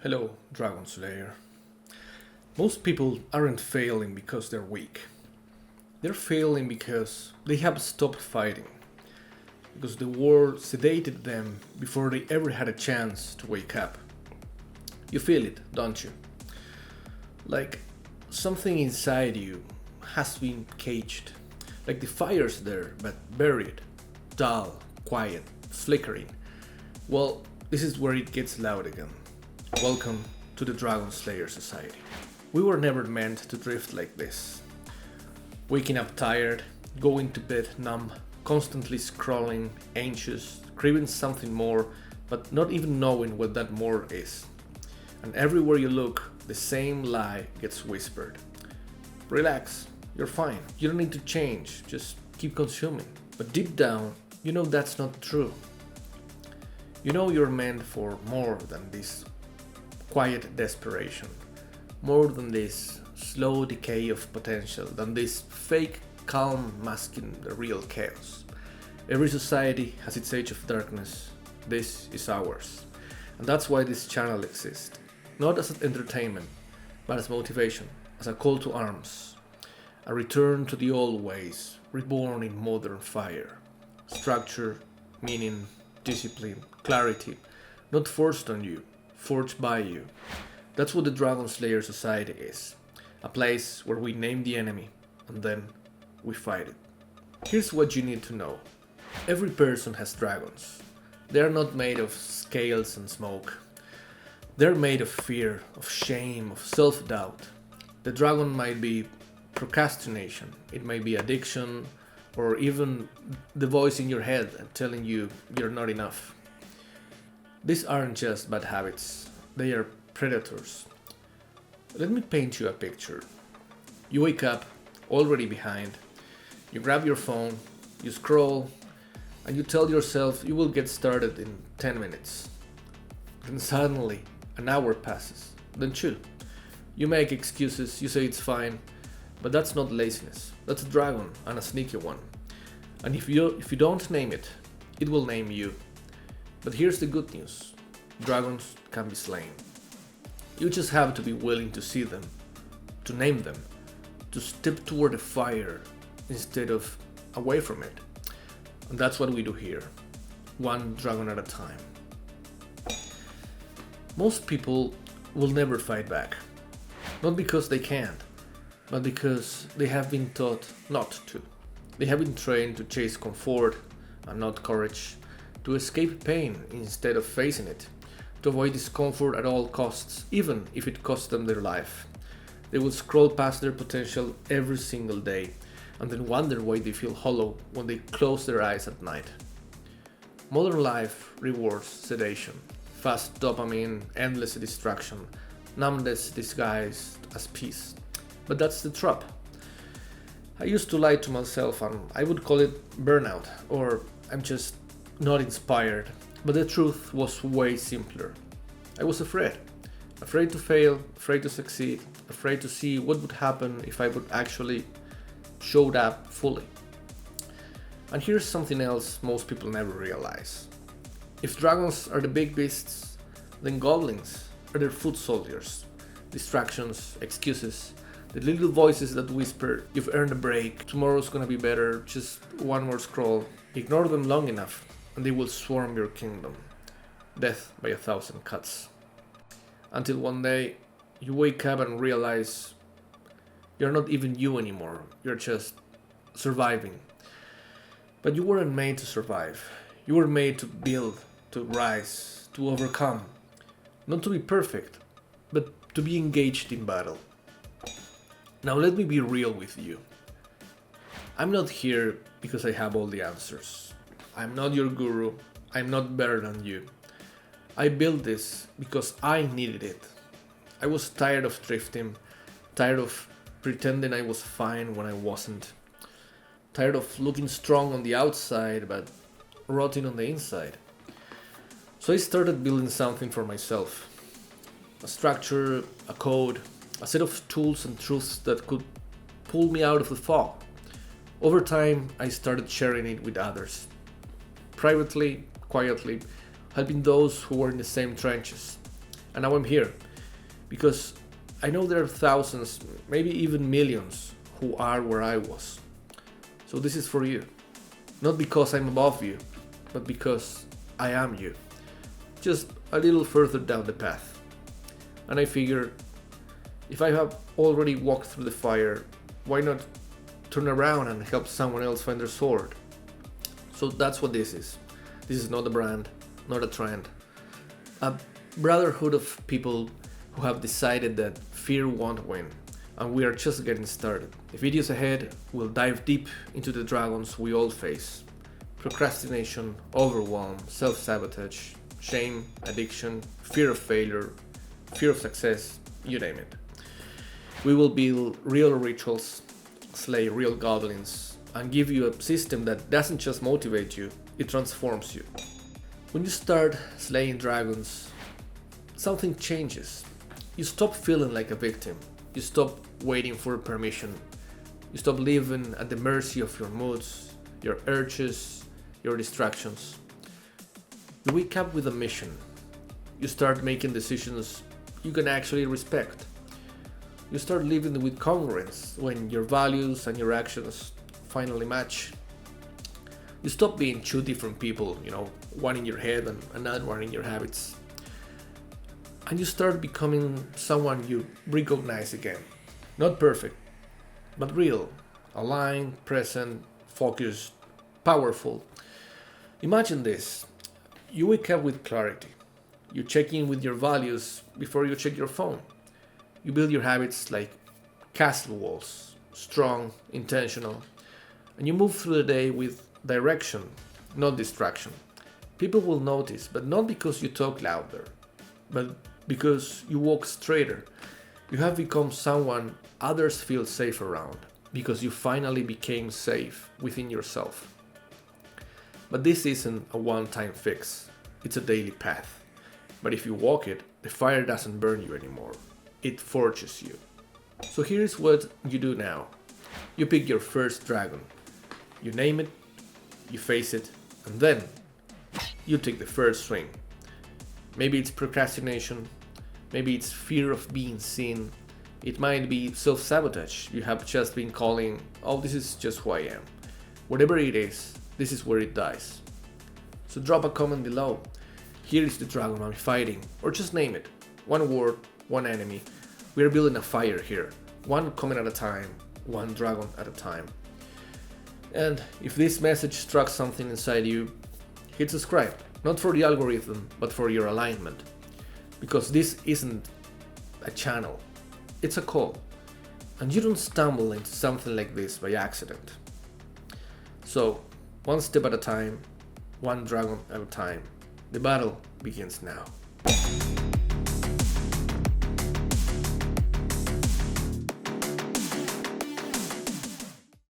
Hello, Dragon Slayer. Most people aren't failing because they're weak. They're failing because they have stopped fighting. Because the war sedated them before they ever had a chance to wake up. You feel it, don't you? Like something inside you has been caged. Like the fire's there, but buried, dull, quiet, flickering. Well, this is where it gets loud again. Welcome to the Dragon Slayer Society. We were never meant to drift like this. Waking up tired, going to bed numb, constantly scrolling, anxious, craving something more, but not even knowing what that more is. And everywhere you look, the same lie gets whispered. Relax, you're fine. You don't need to change, just keep consuming. But deep down, you know that's not true. You know you're meant for more than this quiet desperation, more than this slow decay of potential, than this fake calm masking the real chaos. Every society has its age of darkness. This is ours. And that's why this channel exists. Not as entertainment, but as motivation, as a call to arms. A return to the old ways, reborn in modern fire. Structure, meaning, discipline, clarity, not forced on you, forged by you. That's what the Dragon Slayer Society is. A place where we name the enemy, and then we fight it. Here's what you need to know. Every person has dragons. They are not made of scales and smoke. They're made of fear, of shame, of self-doubt. The dragon might be procrastination, it may be addiction, or even the voice in your head telling you you're not enough. These aren't just bad habits, they are predators. Let me paint you a picture. You wake up, already behind, you grab your phone, you scroll, and you tell yourself you will get started in 10 minutes. Then suddenly, an hour passes, then chill. You make excuses, you say it's fine, but that's not laziness, that's a dragon, and a sneaky one. And if you don't name it, it will name you. But here's the good news. Dragons can be slain. You just have to be willing to see them, to name them, to step toward the fire instead of away from it. And that's what we do here, one dragon at a time. Most people will never fight back. Not because they can't, but because they have been taught not to. They have been trained to chase comfort and not courage, to escape pain instead of facing it, to avoid discomfort at all costs, even if it costs them their life. They will scroll past their potential every single day and then wonder why they feel hollow when they close their eyes at night. Modern life rewards sedation, fast dopamine, endless distraction, numbness disguised as peace. But that's the trap. I used to lie to myself and I would call it burnout, or I'm just not inspired. But the truth was way simpler. I was afraid. Afraid to fail, afraid to succeed, afraid to see what would happen if I would actually showed up fully. And here's something else most people never realize. If dragons are the big beasts, then goblins are their foot soldiers. Distractions, excuses, the little voices that whisper, you've earned a break, tomorrow's gonna be better, just one more scroll. Ignore them long enough and they will swarm your kingdom. Death by 1,000 cuts. Until one day you wake up and realize you're not even you anymore, you're just surviving. But you weren't made to survive. You were made to build, to rise, to overcome. Not to be perfect, but to be engaged in battle. Now let me be real with you. I'm not here because I have all the answers. I'm not your guru. I'm not better than you. I built this because I needed it. I was tired of drifting, tired of pretending I was fine when I wasn't, tired of looking strong on the outside but rotting on the inside. So I started building something for myself. A structure, a code, a set of tools and truths that could pull me out of the fog. Over time, I started sharing it with others. Privately, quietly, helping those who were in the same trenches. And now I'm here because I know there are thousands, maybe even millions, who are where I was. So this is for you. Not because I'm above you, but because I am you. Just a little further down the path. And I figure, if I have already walked through the fire, why not turn around and help someone else find their sword? So that's what this is. This is not a brand, not a trend. A brotherhood of people who have decided that fear won't win, and we are just getting started. The videos ahead will dive deep into the dragons we all face. Procrastination, overwhelm, self-sabotage, shame, addiction, fear of failure, fear of success, you name it. We will build real rituals, slay real goblins, and give you a system that doesn't just motivate you, it transforms you. When you start slaying dragons, something changes. You stop feeling like a victim. You stop waiting for permission. You stop living at the mercy of your moods, your urges, your distractions. You wake up with a mission. You start making decisions you can actually respect. You start living with congruence when your values and your actions finally match. You stop being two different people, one in your head and another one in your habits. And you start becoming someone you recognize again. Not perfect, but real, aligned, present, focused, powerful. Imagine this. You wake up with clarity. You check in with your values before you check your phone. You build your habits like castle walls, strong, intentional, and you move through the day with direction, not distraction. People will notice, but not because you talk louder, but because you walk straighter. You have become someone others feel safe around, because you finally became safe within yourself. But this isn't a one-time fix, it's a daily path. But if you walk it, the fire doesn't burn you anymore. It forges you. So here's what you do now. You pick your first dragon. You name it, you face it, and then you take the first swing. Maybe it's procrastination, maybe it's fear of being seen, it might be self-sabotage. You have just been calling, oh, this is just who I am. Whatever it is, this is where it dies. So drop a comment below. Here is the dragon I'm fighting, or just name it. One word, one enemy. We are building a fire here. One comment at a time, one dragon at a time. And if this message struck something inside you, hit subscribe. Not for the algorithm, but for your alignment. Because this isn't a channel, it's a call. And you don't stumble into something like this by accident. So, one step at a time, one dragon at a time. The battle begins now.